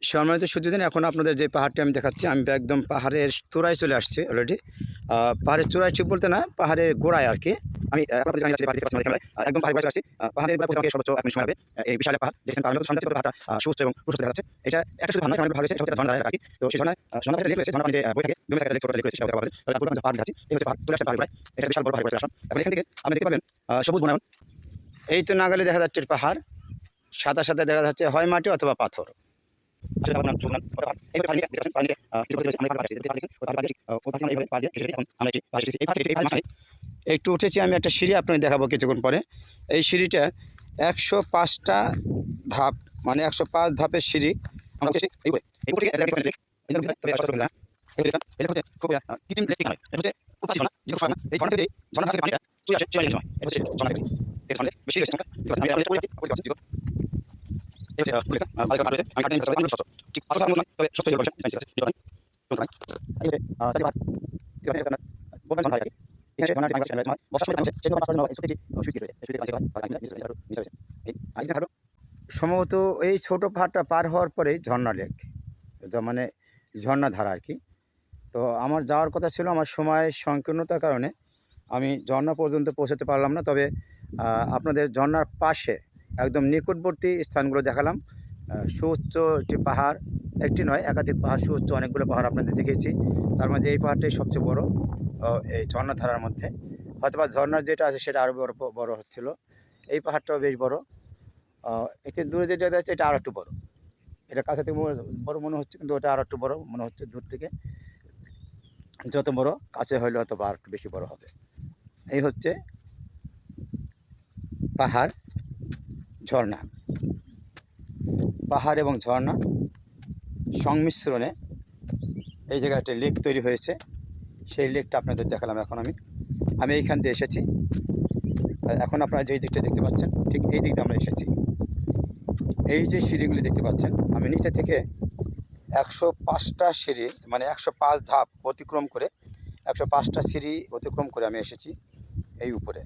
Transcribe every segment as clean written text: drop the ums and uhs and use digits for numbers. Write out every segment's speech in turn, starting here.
সম্মানিত সুধীজন, এখন আপনাদের যে পাহাড়টি আমি দেখাচ্ছি, আমি একদম পাহাড়ের চূড়ায় চলে আসছি অলরেডি। পাহাড়ের চূড়ায় ঠিক বলতে না, পাহাড়ের গোড়ায় আর কি। আমি একদম পাহাড়ের গোড়ায় আসছি। পাহাড়ের গোড়া সর্বোচ্চ 1 মিনিট সময় লাগবে। এই বিশাল পাহাড় দেখছেন, পাহাড়ের মধ্যে সন্ধ্যা পাহাড়টা সুস্থ এবং প্রশস্ত দেখা যাচ্ছে। এটা একটা শুধু ঝর্ণা, কারণ ভালো হয়েছে সেটা ঝর্ণা আর কি। তো সেই ঝর্ণা লেক রয়েছে, ঝর্ণা যে বই থাকে দুই লেক ছোট লেক রয়েছে, সেটা পাবেন। তাহলে পুরো পাহাড় দেখাচ্ছি। এই হচ্ছে পাহাড়, চলে আসছে পাহাড় গোড়ায়। এটা বিশাল বড় পাহাড় গোড়ায় আসলাম। এখন এখান থেকে আপনি দেখতে পাবেন সবুজ বনায়ন। এই তো নাগালে দেখা যাচ্ছে পাহাড়, সাদা সাদা দেখা যাচ্ছে, হয় মাটি অথবা পাথর। একটু উঠেছি আমি, একটা সিঁড়ি আপনাকে দেখাবো কিছুক্ষণ পরে। এই সিঁড়িটা 105টা ধাপ, মানে 105 ধাপের সিঁড়ি আমরা উঠেছি। সম্ভবত এই ছোট পাহাড়টা পার হওয়ার পরে ঝর্ণা লেক, মানে ঝর্ণাধারা আর কি। তো আমার যাওয়ার কথা ছিল, আমার সময় সংকীর্ণতার কারণে আমি ঝর্ণা পর্যন্ত পৌঁছাতে পারলাম না। তবে আপনাদের ঝর্ণার পাশে একদম নিকটবর্তী স্থানগুলো দেখালাম। সুউচ্চ একটি পাহাড়, একটি নয় একাধিক পাহাড়, সুউচ্চ অনেকগুলো পাহাড় আপনাদের দেখিয়েছি। তার মধ্যে এই পাহাড়টাই সবচেয়ে বড় এই ঝর্ণাধারার মধ্যে। হয়তোবা ঝর্ণার যেটা আছে সেটা আরও বড় হচ্ছিল। এই পাহাড়টাও বেশ বড়। এতে দূরে যেটা দেখা যাচ্ছে এটা আর একটু বড়। এটা কাছে থেকে বড় মনে হচ্ছে, কিন্তু ওটা আর একটু বড় মনে হচ্ছে দূর থেকে। যত বড় কাছে হইলে হয়তো আর একটু বেশি বড় হবে। এই হচ্ছে পাহাড়, ঝর্ণা। পাহাড় এবং ঝর্ণা সংমিশ্রণে এই জায়গায় একটা লেক তৈরি হয়েছে। সেই লেকটা আপনাদের দেখালাম। এখন আমি এইখান দিয়ে এসেছি। এখন আপনারা যেই দিকটা দেখতে পাচ্ছেন, ঠিক এই দিকটা আমরা এসেছি। এই যে সিঁড়িগুলি দেখতে পাচ্ছেন, আমি নিচে থেকে 105টা সিঁড়ি, মানে 105 ধাপ অতিক্রম করে, 105টা সিঁড়ি অতিক্রম করে আমি এসেছি এই উপরে।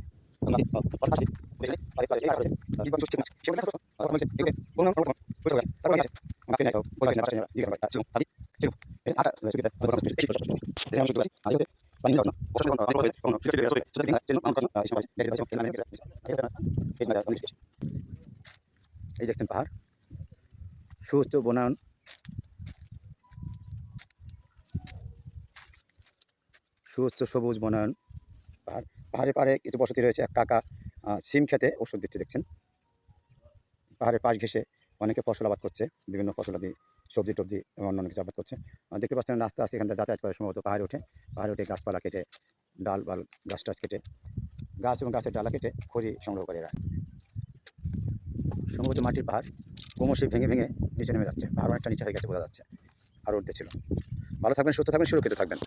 এই দেখছেন পাহাড়, সুউচ্চ বনায়ন, সুউচ্চ সবুজ বনায়ন। পাহাড়ের পাড়ে কিছু বসতি রয়েছে। এক কাকা সিম খেতে ওষুধ দিচ্ছে দেখছেন। পাহাড়ের পাশ ঘেঁষে অনেকে ফসল আবাদ করছে, বিভিন্ন ফসলাদি, সবজি টবজি এবং অন্যান্য কিছু আবাদ করছে। দেখতে পাচ্ছেন রাস্তা আছে, এখান থেকে যাতায়াত করে সম্ভবত পাহাড়ে উঠে গাছপালা কেটে, ডাল গাছ টাছ কেটে, গাছ এবং গাছের ডালা কেটে খড়ি সংগ্রহ করে এরা। সম্ভবত মাটির পাহাড় ক্রমশই ভেঙে ভেঙে নিচে নেমে যাচ্ছে। পাহাড় অনেকটা নিচে হয়ে গেছে বোঝা যাচ্ছে, আর উঠতে ছিল। ভালো থাকবেন, সুস্থ থাকবেন, সুরক্ষিত থাকবেন।